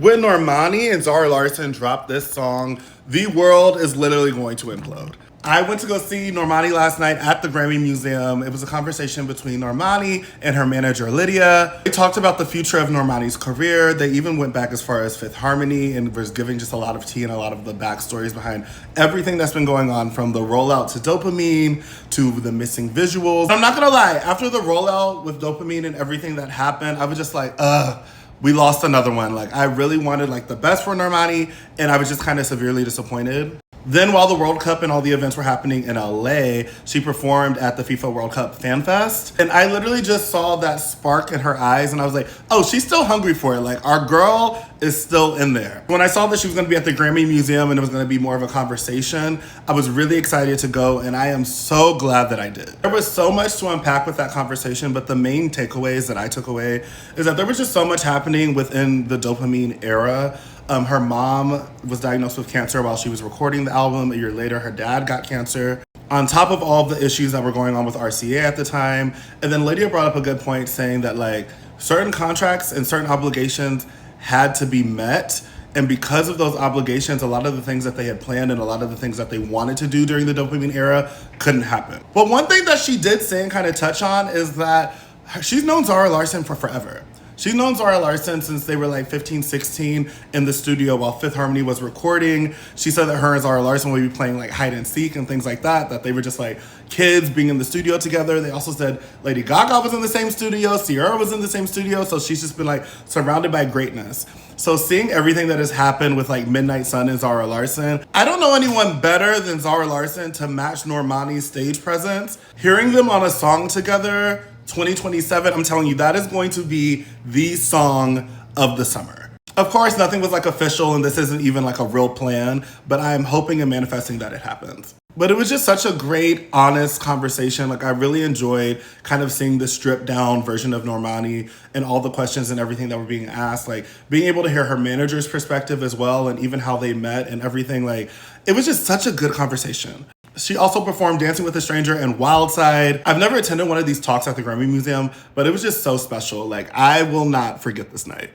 When Normani and Zara Larsson dropped this song, the world is literally going to implode. I went to go see Normani last night at the Grammy Museum. It was a conversation between Normani and her manager, Lydia. They talked about the future of Normani's career. They even went back as far as Fifth Harmony and was giving just a lot of tea and a lot of the backstories behind everything that's been going on, from the rollout to Dopamine to the missing visuals. I'm not gonna lie, after the rollout with Dopamine and everything that happened, I was just like, we lost another one. Like, I really wanted like the best for Normani, and I was just kind of severely disappointed. Then while the World Cup and all the events were happening in LA, she performed at the FIFA World Cup Fan Fest. And I literally just saw that spark in her eyes and I was like, oh, she's still hungry for it. Like, our girl is still in there. When I saw that she was gonna be at the Grammy Museum and it was gonna be more of a conversation, I was really excited to go, and I am so glad that I did. There was so much to unpack with that conversation, but the main takeaways that I took away is that there was just so much happening within the Dopamine era. Her mom was diagnosed with cancer while she was recording the album. A year later, her dad got cancer. On top of all the issues that were going on with RCA at the time. And then Lydia brought up a good point saying that like certain contracts and certain obligations had to be met. And because of those obligations, a lot of the things that they had planned and a lot of the things that they wanted to do during the Dopamine era couldn't happen. But one thing that she did say and kind of touch on is that she's known Zara Larsson for forever. She's known Zara Larsson since they were like 15, 16 in the studio while Fifth Harmony was recording. She said that her and Zara Larsson would be playing like hide and seek and things like that they were just like kids being in the studio together. They also said Lady Gaga was in the same studio, Ciara was in the same studio, so she's just been like surrounded by greatness. So seeing everything that has happened with like Midnight Sun and Zara Larsson, I don't know anyone better than Zara Larsson to match Normani's stage presence. Hearing them on a song together, 2027, I'm telling you, that is going to be the song of the summer. Of course, nothing was like official and this isn't even like a real plan, but I'm hoping and manifesting that it happens. But it was just such a great, honest conversation. Like, I really enjoyed kind of seeing the stripped down version of Normani and all the questions and everything that were being asked. Like, being able to hear her manager's perspective as well, and even how they met and everything. Like, it was just such a good conversation. She also performed Dancing with a Stranger and Wild Side. I've never attended one of these talks at the Grammy Museum, but it was just so special. Like, I will not forget this night.